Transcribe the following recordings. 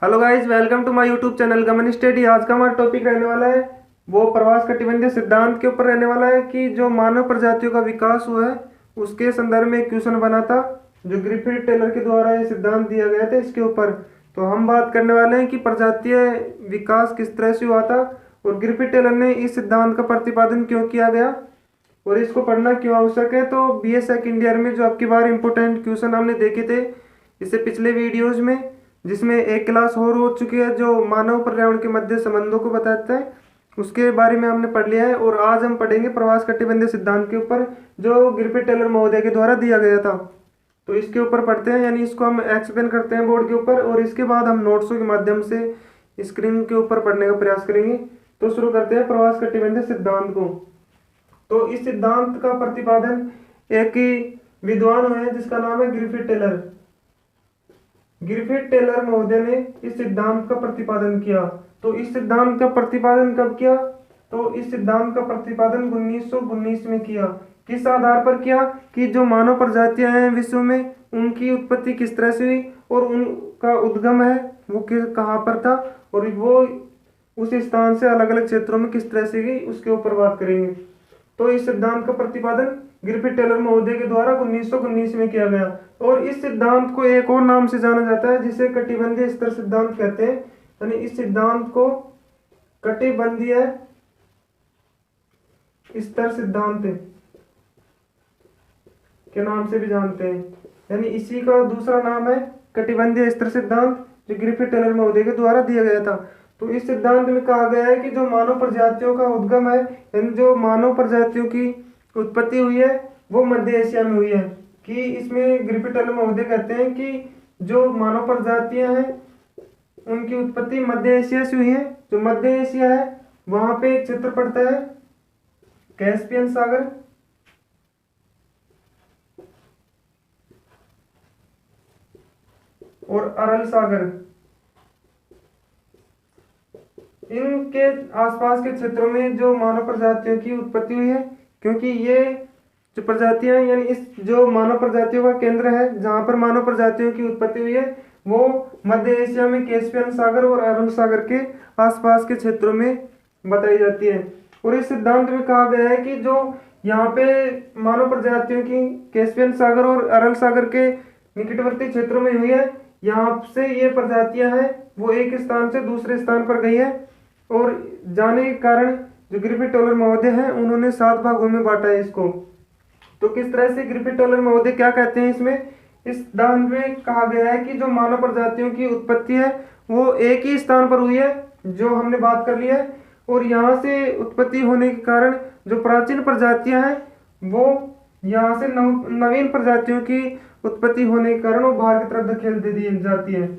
Hello guys, welcome to my YouTube channel Gaman study. आज का हमारा टॉपिक रहने वाला है वो प्रवास कटिबंधीय सिद्धांत के ऊपर रहने वाला है कि जो मानव प्रजातियों का विकास हुआ है उसके संदर्भ में एक क्वेश्चन बना था जो ग्रिफिथ टेलर के द्वारा ये सिद्धांत दिया गया था इसके ऊपर। तो हम बात करने वाले हैं कि प्रजातीय विकास किस तरह से हुआ था और ग्रिफिथ टेलर ने इस सिद्धांत का प्रतिपादन क्यों किया गया और इसको पढ़ना क्यों आवश्यक है। तो बीएस सेकंड ईयर में जो आपकी बार इंपॉर्टेंट क्वेश्चन हमने देखे थे इससे पिछले वीडियोज में, जिसमें एक क्लास और हो चुकी है जो मानव पर्यावरण के मध्य संबंधों को बताता है, उसके बारे में हमने पढ़ लिया है। और आज हम पढ़ेंगे प्रवास कटिबंधीय सिद्धांत के ऊपर जो ग्रिफिथ टेलर महोदय के द्वारा दिया गया था। तो इसके ऊपर पढ़ते हैं, यानी इसको हम एक्सप्लेन करते हैं बोर्ड के ऊपर और इसके बाद हम नोट्सों के माध्यम से स्क्रीन के ऊपर पढ़ने का प्रयास करेंगे। तो शुरू करते हैं प्रवास कटिबंधीय सिद्धांत को। तो इस सिद्धांत का प्रतिपादन एक विद्वान हुए हैं जिसका नाम है ग्रिफिथ टेलर। ग्रिफिथ टेलर महोदय ने इस सिद्धांत का प्रतिपादन किया। तो इस सिद्धांत का प्रतिपादन कब किया? तो इस सिद्धांत का प्रतिपादन 1919 में किया। किस आधार पर किया कि जो मानव प्रजातियां हैं विश्व में उनकी उत्पत्ति किस तरह से हुई और उनका उद्गम है वो कहाँ पर था और वो उस स्थान से अलग अलग क्षेत्रों में किस तरह से गई उसके ऊपर बात करेंगे। तो इस सिद्धांत का प्रतिपादन ग्रिफिथ टेलर महोदय के द्वारा 1919 में किया गया और इस सिद्धांत को एक और नाम से जाना जाता है जिसे कटिबंधीय स्तर सिद्धांत कहते हैं। यानी इस सिद्धांत को कटिबंधीय स्तर सिद्धांत के नाम से भी जानते हैं। यानी इसी का दूसरा नाम है कटिबंधीय स्तर सिद्धांत जो ग्रिफिथ टेलर महोदय के द्वारा दिया गया था। तो इस सिद्धांत में कहा गया है कि जो मानव प्रजातियों का उद्गम है, यानी जो मानव प्रजातियों की उत्पत्ति हुई है वो मध्य एशिया में हुई है। कि इसमें ग्रिफिथ टेलर महोदय कहते हैं कि जो मानव प्रजातियां हैं उनकी उत्पत्ति मध्य एशिया से हुई है। जो मध्य एशिया है वहां पे एक क्षेत्र पड़ता है कैस्पियन सागर और अरल सागर। इनके आसपास के क्षेत्रों में जो मानव प्रजातियों की उत्पत्ति हुई है, क्योंकि ये जो प्रजातियां यानी इस जो मानव प्रजातियों का केंद्र है जहां पर मानव प्रजातियों की उत्पत्ति हुई है वो मध्य एशिया में कैस्पियन सागर और अरब सागर के आसपास के क्षेत्रों में बताई जाती है। और इस सिद्धांत में कहा गया है कि जो यहाँ पे मानव प्रजातियों की कैस्पियन सागर और अरब सागर के निकटवर्ती क्षेत्रों में हुई है, यहाँ से ये प्रजातियां हैं वो एक स्थान से दूसरे स्थान पर गई है और जाने के कारण जो ग्रिफिथ टेलर महोदय हैं उन्होंने 7 भागों में बांटा है इसको। तो किस तरह से ग्रिफिथ टेलर महोदय क्या कहते हैं इसमें? इस सिद्धांत में कहा गया है कि जो मानव प्रजातियों की उत्पत्ति है वो एक ही स्थान पर हुई है जो हमने बात कर लिया है और यहाँ से उत्पत्ति होने के कारण जो प्राचीन प्रजातियां हैं वो यहाँ से नवीन प्रजातियों की उत्पत्ति होने के कारण वो बाहर की तरफ धकेल दे दी जाती है।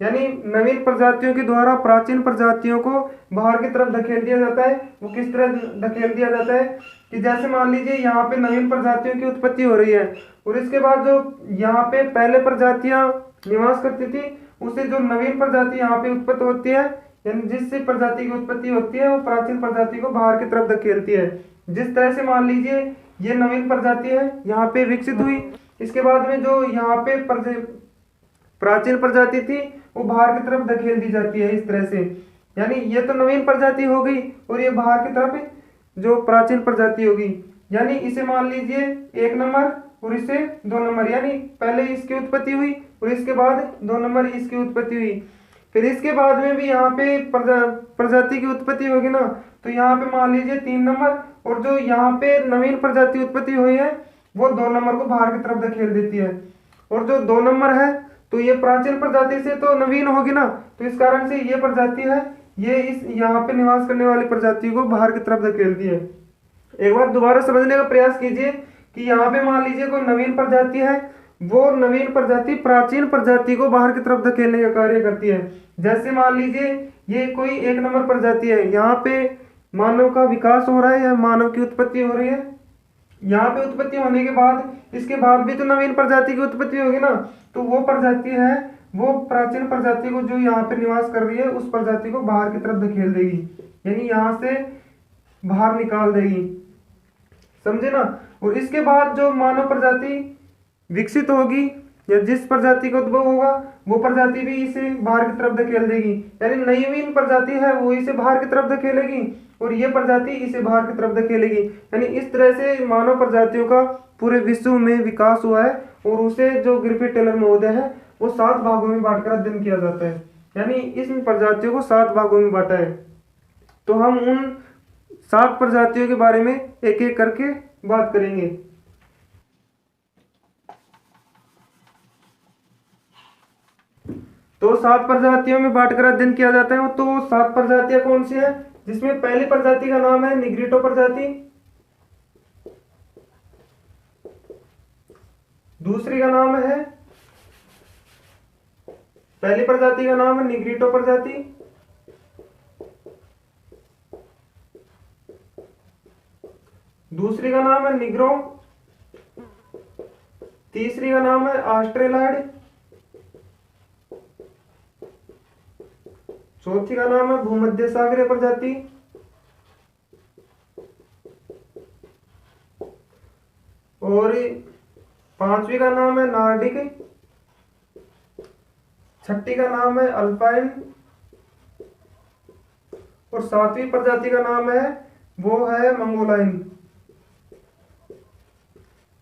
यानी नवीन प्रजातियों के द्वारा प्राचीन प्रजातियों को बाहर की तरफ धकेल दिया जाता है। वो किस तरह धकेल दिया जाता है कि जैसे मान लीजिए यहाँ पे नवीन प्रजातियों की उत्पत्ति हो रही है और इसके बाद जो यहाँ पे पहले प्रजातियां निवास करती थी उससे जो नवीन प्रजाति यहाँ पे उत्पत्ति होती है, यानी जिससे प्रजाति की उत्पत्ति होती है वो प्राचीन प्रजाति को बाहर की तरफ धकेलती है। जिस तरह से मान लीजिए ये नवीन प्रजाति है यहाँ पे विकसित हुई, इसके बाद में जो यहाँ पे प्राचीन प्रजाति थी वो बाहर की तरफ धकेल दी जाती है इस तरह से। यानी ये तो नवीन प्रजाति हो गई और ये बाहर की तरफ जो प्राचीन प्रजाति होगी। यानी इसे मान लीजिए 1 नंबर और इसे 2 नंबर, यानी पहले इसकी उत्पत्ति हुई और इसके बाद 2 नंबर इसकी उत्पत्ति हुई। फिर इसके बाद में भी यहाँ पे प्रजाति की उत्पत्ति होगी ना, तो यहाँ पे मान लीजिए 3 नंबर और जो यहाँ पे नवीन प्रजाति उत्पत्ति हुई है वो 2 नंबर को बाहर की तरफ धकेल देती है। और जो 2 नंबर है तो ये प्राचीन प्रजाति से तो नवीन होगी ना, तो इस कारण से ये प्रजाति है ये इस यहाँ पे निवास करने वाली प्रजाति को बाहर की तरफ धकेलती है। एक बार दोबारा समझने का प्रयास कीजिए कि यहाँ पे मान लीजिए कोई नवीन प्रजाति है, वो नवीन प्रजाति प्राचीन प्रजाति को बाहर की तरफ धकेलने का कार्य करती है। जैसे मान लीजिए ये कोई 1 नंबर प्रजाति है, यहाँ पे मानव का विकास हो रहा है या मानव की उत्पत्ति हो रही है। यहाँ पे उत्पत्ति होने के बाद इसके बाद भी तो नवीन प्रजाति की उत्पत्ति होगी ना, तो वो प्रजाति है वो प्राचीन प्रजाति को जो यहाँ पे निवास कर रही है उस प्रजाति को बाहर की तरफ धकेल देगी, यानी यहाँ से बाहर निकाल देगी। समझे ना। और इसके बाद जो मानव प्रजाति विकसित होगी या जिस प्रजाति का उद्भव होगा वो प्रजाति भी इसे बाहर की तरफ धकेल देगी, यानी नवीन प्रजाति है वो इसे बाहर की तरफ धकेलेगी और ये प्रजाति इसे बाहर की तरफ धकेलेगी। यानी इस तरह से मानव प्रजातियों का पूरे विश्व में विकास हुआ है और उसे जो ग्रिफिथ टेलर महोदय है वो 7 भागों में बांटकर अध्ययन किया जाता है, यानी इन प्रजातियों को 7 भागों में बांटा है। तो हम उन 7 प्रजातियों के बारे में एक एक करके बात करेंगे। तो 7 प्रजातियों में बांटकर अध्ययन किया जाता है। तो 7 प्रजातियां कौन सी है, जिसमें पहली प्रजाति का नाम है निग्रिटो प्रजाति, दूसरी का नाम है, पहली प्रजाति का नाम है निग्रिटो प्रजाति, दूसरी का नाम है निग्रो, तीसरी का नाम है ऑस्ट्रेलॉइड, चौथी का नाम है भूमध्य सागरीय प्रजाति, और पांचवी का नाम है नॉर्डिक, छठी का नाम है अल्पाइन, और 7वीं प्रजाति का नाम है वो है मंगोलाइन।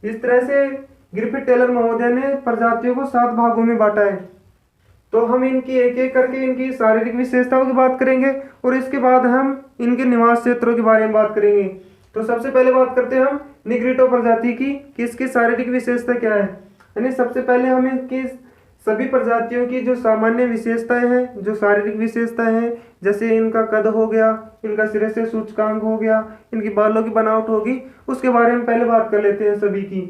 इस तरह से ग्रिफिथ टेलर महोदय ने प्रजातियों को 7 भागों में बांटा है। तो हम इनकी एक एक करके इनकी शारीरिक विशेषताओं की बात करेंगे और इसके बाद हम इनके निवास क्षेत्रों के बारे में बात करेंगे। तो सबसे पहले बात करते हैं हम निग्रिटो प्रजाति की कि इसकी शारीरिक विशेषता क्या है। यानी सबसे पहले हम इनकी सभी प्रजातियों की जो सामान्य विशेषताएं हैं, जो शारीरिक विशेषताएं हैं, जैसे इनका कद हो गया, इनका सिरे से सूचकांक हो गया, इनकी बालों की बनावट होगी, उसके बारे में पहले बात कर लेते हैं सभी की।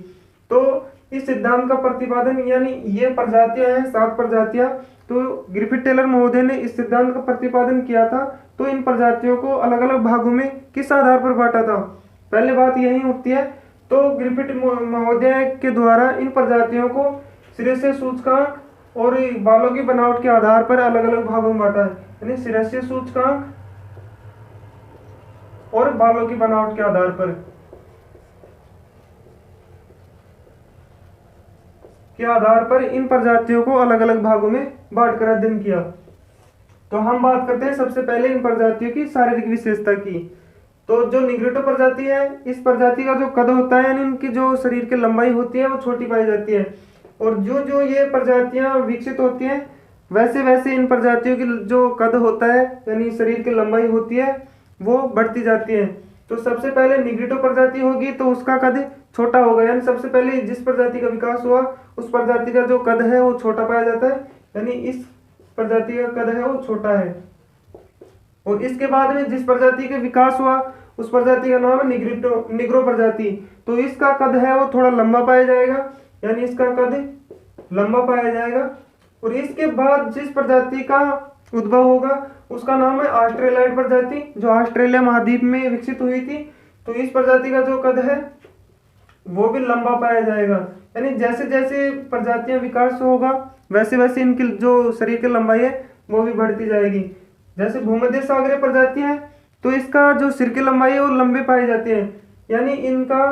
तो इस सिद्धांत का प्रतिपादन, यानी ये प्रजातियां हैं 7 प्रजातियां, तो ग्रिफिथ टेलर महोदय ने इस सिद्धांत का प्रतिपादन किया था। तो इन प्रजातियों को अलग अलग भागों में किस आधार पर बांटा था, पहले बात यही उठती है। तो ग्रिफिथ महोदय के द्वारा इन प्रजातियों को सिरे से सूचकांक और बालों की बनावट के आधार पर अलग अलग भागों में बांटा है, यानी सिरे से सूचकांक और बालों की बनावट के आधार पर इन प्रजातियों को अलग अलग भागों में बांटकर अध्ययन किया। तो हम बात करते हैं सबसे पहले इन प्रजातियों की शारीरिक विशेषता की। तो जो निग्रिटो प्रजाति है, इस प्रजाति का जो कद होता है, यानी इनकी जो शरीर की लंबाई होती है वो छोटी पाई जाती है, और जो जो ये प्रजातियां विकसित होती हैं वैसे वैसे इन प्रजातियों की जो कद होता है, यानी शरीर की लंबाई होती है, वो बढ़ती जाती है। तो सबसे पहले निग्रिटो प्रजाति होगी तो उसका कद छोटा होगा, यानी सबसे पहले जिस प्रजाति का विकास हुआ उस प्रजाति का जो कद है वो छोटा पाया जाता है, यानी इस प्रजाति का कद है वो छोटा है। और इसके बाद में जिस प्रजाति का विकास हुआ उस प्रजाति का नाम है निग्रो प्रजाति, तो इसका कद है वो थोड़ा लंबा पाया जाएगा, यानी इसका कद लंबा पाया जाएगा। और इसके बाद जिस प्रजाति का उद्भव होगा उसका नाम है ऑस्ट्रेलॉइड प्रजाति, जो ऑस्ट्रेलिया महाद्वीप में विकसित हुई थी। तो इस प्रजाति का जो कद है वो भी लंबा पाया जाएगा, यानी जैसे जैसे प्रजातियां विकास होगा वैसे वैसे इनकी जो शरीर की लंबाई है वो भी बढ़ती जाएगी। जैसे भूमध्य सागरीय प्रजाति है तो इसका जो सिर की लंबाई है वो लंबे पाए जाते हैं, यानी इनका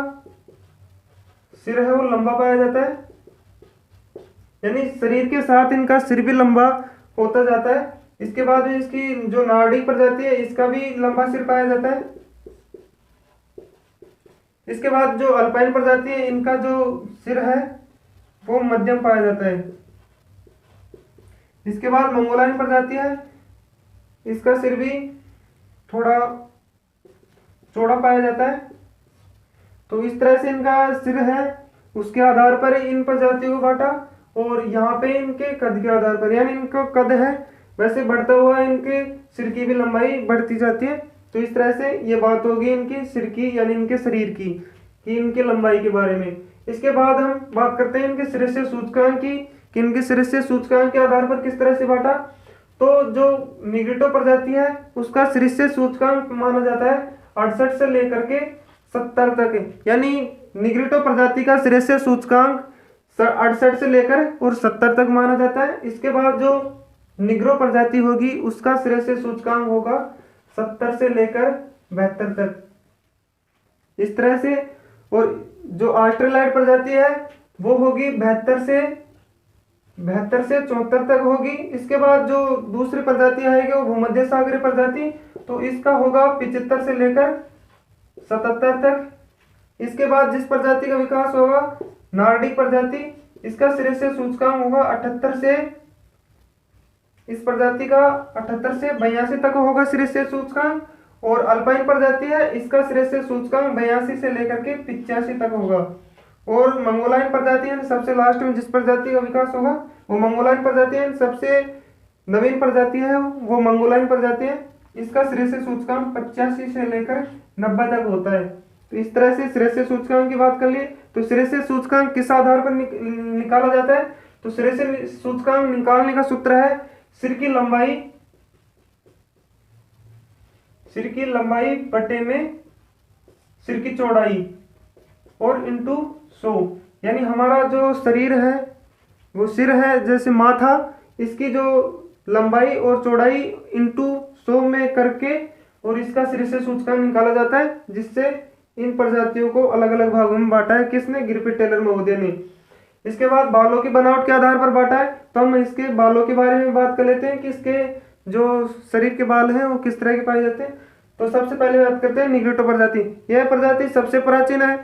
सिर है वो लंबा पाया जाता है, यानी शरीर के साथ इनका सिर भी लंबा होता जाता है। इसके बाद इसकी जो नॉर्डिक प्रजाति है इसका भी लंबा सिर पाया जाता है। इसके बाद जो अल्पाइन प्रजाति है इनका जो सिर है वो मध्यम पाया जाता है। इसके बाद मंगोलाइन प्रजाति है, इसका सिर भी थोड़ा चौड़ा पाया जाता है। तो इस तरह से इनका सिर है उसके आधार पर इन प्रजातियों को बांटा, और यहाँ पे इनके कद के आधार पर, यानी इनका कद है वैसे बढ़ता हुआ इनके सिर की भी लंबाई बढ़ती जाती है। तो इस तरह से ये बात होगी इनकी सिर की, यानी इनके शरीर की, कि इनकी लंबाई के बारे में। इसके बाद हम बात करते हैं इनके सिरे से सूचकांक की, कि इनके सिरे से सूचकांक के आधार पर किस तरह से बांटा। तो जो निग्रिटो प्रजाति है उसका सिरे से सूचकांक माना जाता है 68 से लेकर के 70 तक, यानी निग्रिटो प्रजाति का सिरे से सूचकांक 68 से लेकर और 70 तक माना जाता है। इसके बाद जो निग्रो प्रजाति होगी उसका सिरे से सूचकांक होगा 70 से लेकर 72 तक, इस तरह से। और जो ऑस्ट्रेलॉइड प्रजाति है वो होगी 72 से 72 से 74 तक होगी। इसके बाद जो दूसरी प्रजाति आएगी वो भूमध्य सागरीय प्रजाति, तो इसका होगा 75 से लेकर 77 तक। इसके बाद जिस प्रजाति का विकास होगा नार्डिक प्रजाति, इसका श्रेष्ठ सूचकांक होगा 78 से, इस प्रजाति का 78 से 82 तक होगा श्रेष्ठ सूचकांक। और अल्पाइन प्रजाति है, इसका श्रेष्ठ सूचकांक 82 से लेकर के 85 तक होगा। और मंगोलाइन प्रजाति है, सबसे लास्ट में जिस प्रजाति का विकास होगा वो मंगोलाइन प्रजाति है, सबसे नवीन प्रजाति है वो मंगोलाइन प्रजाति है, इसका श्रेष्ठ सूचकांक 85 से लेकर 90 तक होता है। तो इस तरह से श्रेष्ठ सूचकांक की बात कर लिए। तो श्रेष्ठ सूचकांक किस आधार पर निकाला जाता है? तो श्रेष्ठ सूचकांक निकालने का सूत्र है सिर की लंबाई बटे में सिर की चौड़ाई और इंटू 100। यानी हमारा जो शरीर है वो सिर है, जैसे माथा, इसकी जो लंबाई और चौड़ाई इंटू 100 में करके और इसका श्रेष्ठ सूचकांक निकाला जाता है, जिससे इन प्रजातियों को अलग अलग भागों में बांटा है। किसने? ग्रिफिथ टेलर महोदय ने। इसके बाद बालों की बनावट के आधार पर बांटा है, तो हम इसके बालों के बारे में बात कर लेते हैं कि इसके जो शरीर के बाल हैं वो किस तरह के पाए जाते हैं। तो सबसे पहले बात करते हैं निग्रिटो प्रजाति। यह प्रजाति सबसे प्राचीन है,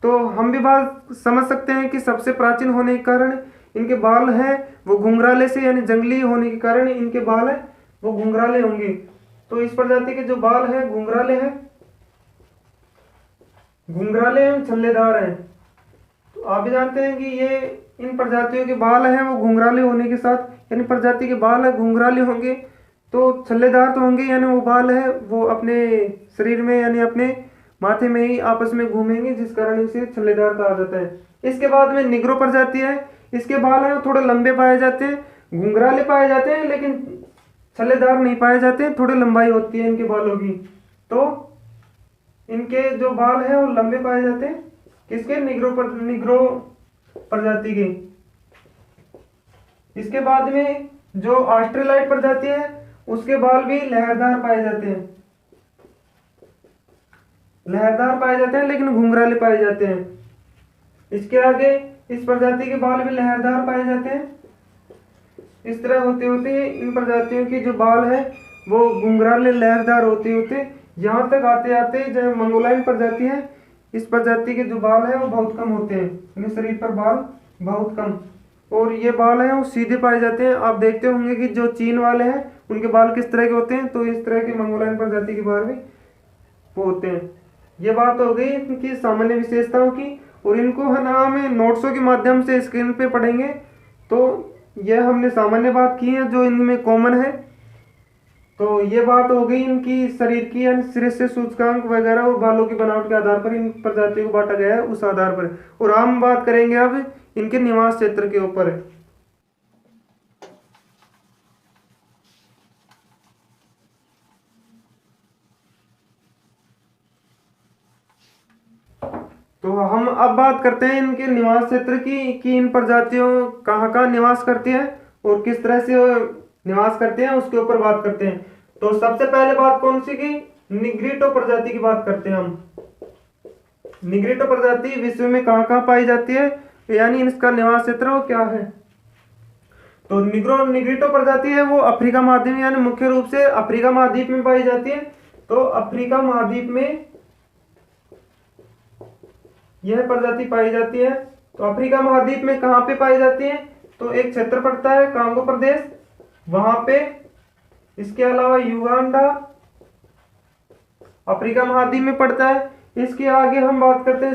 तो हम भी बात समझ सकते हैं कि सबसे प्राचीन होने के कारण इनके बाल हैं वो घुंघराले से, यानी जंगली होने के कारण इनके बाल हैं वो घुंघराले होंगे। तो इस प्रजाति के जो बाल हैं घुंघराले एवं छल्लेदार हैं। तो आप भी जानते हैं कि ये इन प्रजातियों के बाल हैं वो घुंघराले होने के साथ, यानी प्रजाति के बाल है घुंघराले होंगे तो छल्लेदार तो होंगे, यानी वो बाल है वो अपने शरीर में यानी अपने माथे में ही आपस में घूमेंगे, जिस कारण इसे छल्लेदार कहा जाता है। इसके बाद में निग्रो प्रजाति है, इसके बाल हैं थोड़े लंबे पाए जाते हैं, घुंघराले पाए जाते हैं लेकिन छल्लेदार नहीं पाए जाते हैं, थोड़ी लंबाई होती है इनके बालों की। तो इनके जो बाल हैं वो लंबे पाए जाते हैं, किसके? निग्रो प्रजाति के। इसके बाद में जो ऑस्ट्रेलाइड प्रजाति है उसके बाल भी लहरदार पाए जाते हैं लेकिन घुंघराले पाए जाते हैं। इसके आगे इस प्रजाति के बाल भी लहरदार पाए जाते हैं। इस तरह होते होते इन प्रजातियों की जो बाल है वो घुंघराले लहरदार होते होते यहाँ तक आते आते जो मंगोलाइन प्रजाति है, इस प्रजाति के जो बाल है वो बहुत कम होते हैं, यानी शरीर पर बाल बहुत कम, और ये बाल हैं वो सीधे पाए जाते हैं। आप देखते होंगे कि जो चीन वाले हैं उनके बाल किस तरह के होते हैं, तो इस तरह के मंगोलाइन प्रजाति के बाल भी वो होते हैं। ये बात हो गई इनकी सामान्य विशेषताओं की, और इनको है ना हम नोट्सों के माध्यम से स्क्रीन पे पढ़ेंगे। तो यह हमने सामान्य बात की है जो इनमें कॉमन है। तो ये बात हो गई इनकी शरीर की, यानी श्रेष्ठ सूचकांक वगैरह और बालों की बनावट के आधार पर इन प्रजातियों को बांटा गया है उस आधार पर। और हम बात करेंगे अब इनके निवास क्षेत्र के ऊपर। तो हम अब बात करते हैं इनके निवास क्षेत्र की, कि इन प्रजातियों कहाँ कहाँ निवास करती है और किस तरह से निवास करते हैं, उसके ऊपर बात करते हैं। तो सबसे पहले बात कौन सी की? निग्रिटो प्रजाति की बात करते हैं हम। निग्रिटो प्रजाति विश्व में कहाँ कहाँ पाई जाती है, यानी इसका निवास क्षेत्र वो क्या है? तो निग्रिटो प्रजाति है वो अफ्रीका महाद्वीप में, यानी मुख्य रूप से अफ्रीका महाद्वीप में पाई जाती है। तो अफ्रीका महाद्वीप में यह प्रजाति पाई जाती है। तो अफ्रीका महाद्वीप में कहाँ पे पाई जाती है? तो एक क्षेत्र पड़ता है कांगो प्रदेश, वहां पे। इसके अलावा युगांडा अफ्रीका महाद्वीप में पड़ता है। इसके आगे हम बात करते हैं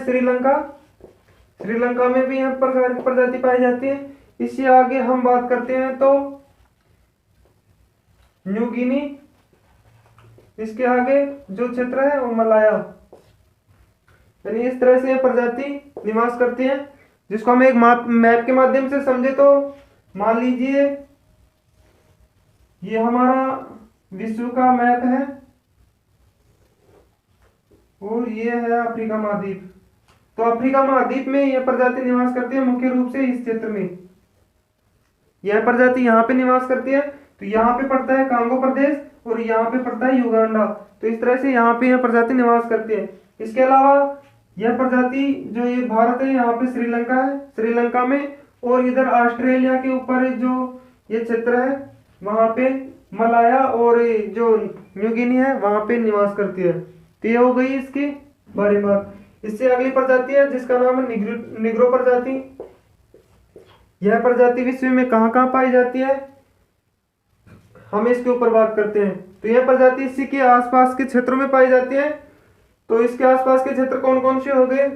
श्रीलंका में भी यह प्रकार की प्रजाति पाई जाती है। इससे आगे हम बात करते हैं तो न्यू गिनी। इसके आगे जो क्षेत्र है वो मलाया। यानी इस तरह से यह प्रजाति निवास करती है, जिसको हम एक मैप के माध्यम से समझे तो मान लीजिए ये हमारा विश्व का मैप है और ये है अफ्रीका महाद्वीप। तो अफ्रीका महाद्वीप में यह प्रजाति निवास करती है मुख्य रूप से इस क्षेत्र में। यह प्रजाति यहाँ पे निवास करती है, तो यहाँ पे पड़ता है कांगो प्रदेश और यहाँ पे पड़ता है युगांडा। तो इस तरह से यहाँ पे यह प्रजाति निवास करती है। इसके अलावा यह प्रजाति जो ये भारत है, यहाँ पे श्रीलंका है, श्रीलंका में और इधर ऑस्ट्रेलिया के ऊपर जो ये क्षेत्र है वहां पे मलाया और जो न्यू गिनी है वहां पे निवास करती है। तो ये हो गई इसकी बारे बात। इससे अगली प्रजाति है जिसका नाम है निग्रो प्रजाति। यह प्रजाति विश्व में कहाँ कहाँ पाई जाती है, हम इसके ऊपर बात करते हैं। तो यह प्रजाति इसी के आसपास के क्षेत्रों में पाई जाती है। तो इसके आसपास के क्षेत्र कौन कौन से हो गए,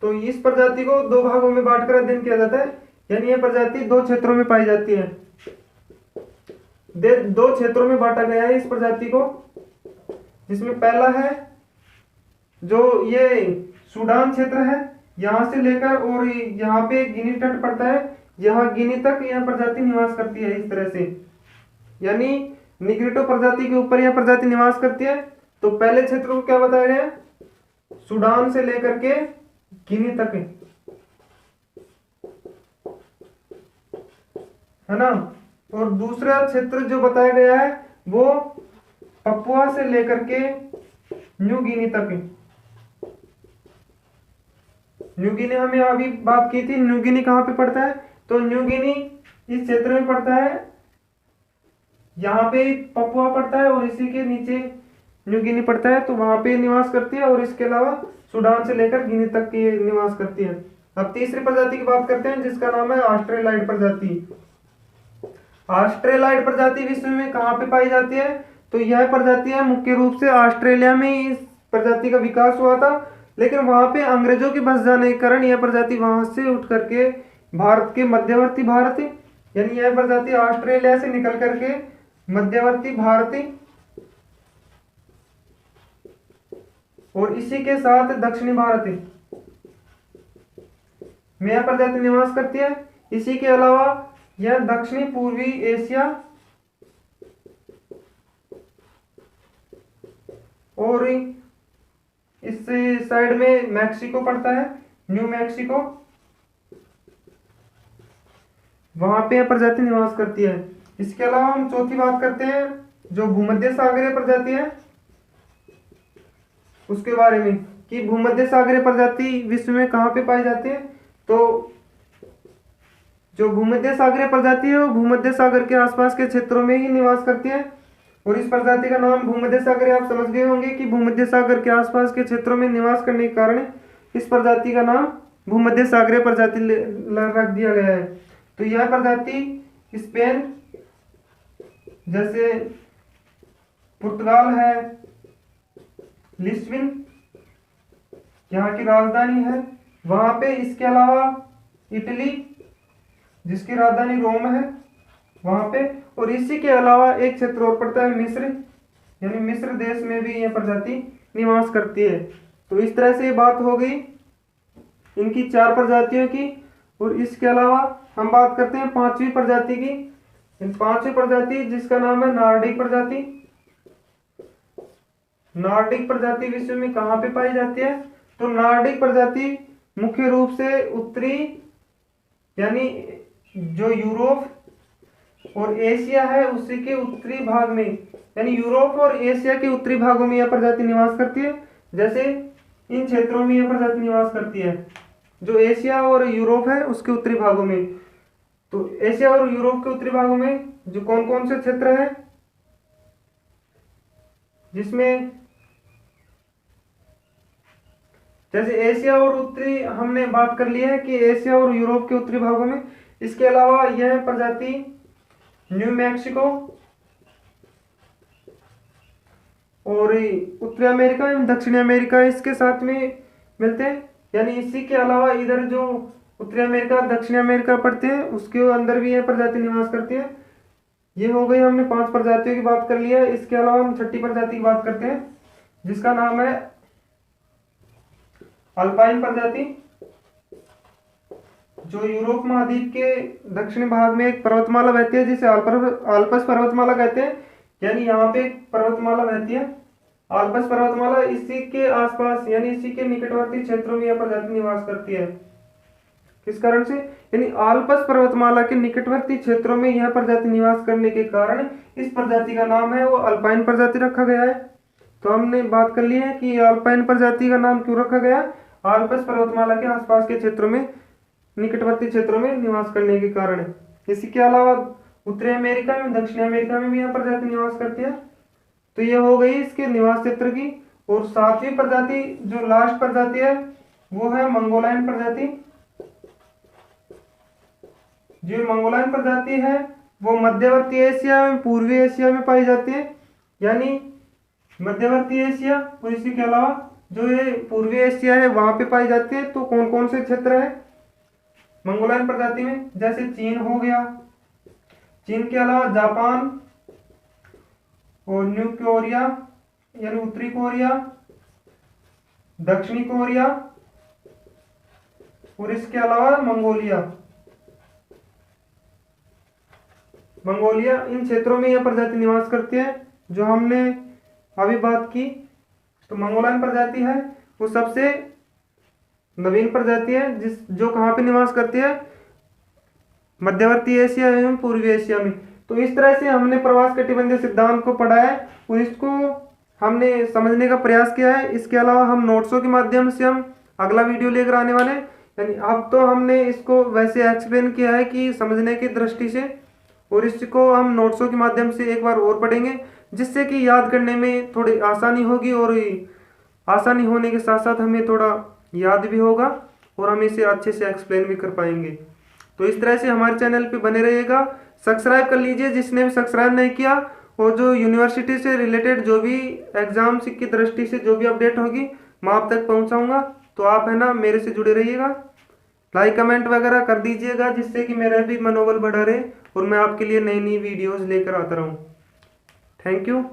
तो इस प्रजाति को दो भागों में बांटकर अध्ययन किया जाता है, यानी यह प्रजाति दो क्षेत्रों में पाई जाती है। दो क्षेत्रों में बांटा गया है इस प्रजाति को, जिसमें पहला है जो ये सूडान क्षेत्र है, यहां से लेकर और यहाँ पे गिनी तट पड़ता है, यहाँ गिनी तक यह प्रजाति निवास करती है। इस तरह से यानी निग्रिटो प्रजाति के ऊपर यह प्रजाति निवास करती है। तो पहले क्षेत्र को क्या बताया गया, सूडान से लेकर के गिनी तक है ना। और दूसरा क्षेत्र जो बताया गया है वो पपुआ से लेकर के न्यू गिनी तक। न्यू गिनी हमें अभी बात की थी, न्यू गिनी कहाँ पे पड़ता है, तो न्यू गिनी इस क्षेत्र में पड़ता है, यहाँ पे पपुआ पड़ता है और इसी के नीचे न्यू गिनी पड़ता है, तो वहां पे निवास करती है। और इसके अलावा सूडान से लेकर गिनी तक की निवास करती है। अब तीसरी प्रजाति की बात करते हैं जिसका नाम है ऑस्ट्रेलाइड प्रजाति। ऑस्ट्रेलाइड प्रजाति विश्व में कहाँ पे पाई जाती है, तो यह प्रजाति है मुख्य रूप से ऑस्ट्रेलिया में इस प्रजाति का विकास हुआ था, लेकिन वहां पे अंग्रेजों के बस जाने के कारण यह प्रजाति वहां से उठ करके भारत के मध्यवर्ती भारत, यानी यह प्रजाति ऑस्ट्रेलिया से निकल करके मध्यवर्ती भारत और इसी के साथ दक्षिणी भारत में यह प्रजाति निवास करती है। इसी के अलावा यह दक्षिणी पूर्वी एशिया और इस साइड में मैक्सिको पड़ता है, न्यू मैक्सिको, वहां पे यह प्रजाति निवास करती है। इसके अलावा हम चौथी बात करते हैं जो भूमध्य सागरीय प्रजाति है उसके बारे में, कि भूमध्य सागरीय प्रजाति विश्व में कहाँ पे पाई जाती है। तो जो भूमध्य सागरीय प्रजाति है वो भूमध्य सागर के आसपास के क्षेत्रों में ही निवास करती है। और इस प्रजाति का नाम भूमध्य सागरीय आप समझ गए होंगे कि भूमध्य सागर के आसपास के क्षेत्रों में निवास करने के कारण इस प्रजाति का नाम भूमध्य सागरीय प्रजाति रख दिया गया है। तो यह प्रजाति स्पेन जैसे पुर्तगाल है, लिस्बन यहाँ की राजधानी है वहां पे, इसके अलावा इटली जिसकी राजधानी रोम है वहां पे, और इसी के अलावा एक क्षेत्र और पड़ता है मिस्र, यानी मिस्र देश में भी यह प्रजाति निवास करती है। तो इस तरह से ये बात हो गई इनकी चार प्रजातियों की। और इसके अलावा हम बात करते हैं पांचवी प्रजाति की। इन पांचवी प्रजाति जिसका नाम है नॉर्डिक प्रजाति। नॉर्डिक प्रजाति विश्व में कहाँ पे पाई जाती है, तो नॉर्डिक प्रजाति मुख्य रूप से उत्तरी यानी जो यूरोप और एशिया है उसी के उत्तरी भाग में, यानी यूरोप और एशिया के उत्तरी भागों में यह प्रजाति निवास करती है। जैसे इन क्षेत्रों में यह प्रजाति निवास करती है, जो एशिया और यूरोप है उसके उत्तरी भागों में। तो एशिया और यूरोप के उत्तरी भागों में जो कौन कौन से क्षेत्र हैं, जिसमें जैसे एशिया और उत्तरी हमने बात कर ली है कि एशिया और यूरोप के उत्तरी भागों में। इसके अलावा यह प्रजाति न्यू मैक्सिको और उत्तरी अमेरिका एवं दक्षिणी अमेरिका इसके साथ में मिलते हैं। यानी इसी के अलावा इधर जो उत्तरी अमेरिका दक्षिणी अमेरिका पड़ते हैं उसके अंदर भी यह प्रजाति निवास करती है। ये हो गई, हमने 5 प्रजातियों की बात कर ली है। इसके अलावा हम छठी प्रजाति की बात करते हैं जिसका नाम है अल्पाइन प्रजाति, जो यूरोप महाद्वीप के दक्षिणी भाग में एक पर्वतमाला बहती है जिसे आल्पस पर्वतमाला कहते हैं। यानी यहाँ पे एक पर्वतमाला बहती है आल्पस पर्वतमाला, इसी के आसपास यानी इसी के निकटवर्ती क्षेत्रों में यह प्रजाति निवास करती है। किस कारण से, यानी आल्पस पर्वतमाला के निकटवर्ती क्षेत्रों में यह प्रजाति निवास करने के कारण इस प्रजाति का नाम है वो अल्पाइन प्रजाति रखा गया है। तो हमने बात कर ली है कि अल्पाइन प्रजाति का नाम क्यों रखा गया, आल्पस पर्वतमाला के आसपास के क्षेत्रों में निकटवर्ती क्षेत्रों में निवास करने के कारण। इसके अलावा उत्तरी अमेरिका में, दक्षिणी अमेरिका में भी यह प्रजाति निवास करती है। तो ये हो गई इसके निवास क्षेत्र की। और सातवीं प्रजाति, जो लास्ट प्रजाति है, वो है मंगोलायन प्रजाति। जो मंगोलायन प्रजाति है वो मध्यवर्ती एशिया में, पूर्वी एशिया में पाई जाती है, यानी मध्यवर्ती एशिया और इसी के अलावा जो ये पूर्वी एशिया है वहां पे पाई जाती है। तो कौन कौन से क्षेत्र है मंगोलायन प्रजाति में? जैसे चीन हो गया, चीन के अलावा जापान और न्यू कोरिया यानी उत्तरी कोरिया, दक्षिणी कोरिया और इसके अलावा मंगोलिया। इन क्षेत्रों में यह प्रजाति निवास करती है जो हमने अभी बात की। तो मंगोलायन प्रजाति है वो सबसे नवीन प्रजाति है जो कहाँ पे निवास करती है? मध्यवर्ती एशिया एवं पूर्वी एशिया में। तो इस तरह से हमने प्रवास कटिबंधीय सिद्धांत को पढ़ा है और इसको हमने समझने का प्रयास किया है। इसके अलावा हम नोट्सों के माध्यम से हम अगला वीडियो लेकर आने वाले हैं। यानी अब तो हमने इसको वैसे एक्सप्लेन किया है कि समझने की दृष्टि से, और इसको हम नोट्सों के माध्यम से एक बार और पढ़ेंगे, जिससे कि याद करने में थोड़ी आसानी होगी और आसानी होने के साथ साथ हमें थोड़ा याद भी होगा और हम इसे अच्छे से एक्सप्लेन भी कर पाएंगे। तो इस तरह से हमारे चैनल पे बने रहिएगा, सब्सक्राइब कर लीजिए जिसने भी सब्सक्राइब नहीं किया, और जो यूनिवर्सिटी से रिलेटेड जो भी एग्जाम्स की दृष्टि से जो भी अपडेट होगी मैं आप तक पहुंचाऊंगा। तो आप है ना मेरे से जुड़े रहिएगा, लाइक कमेंट वगैरह कर दीजिएगा, जिससे कि मेरा भी मनोबल बढ़ा रहे और मैं आपके लिए नई नई वीडियोस लेकर आता रहूं। Thank you.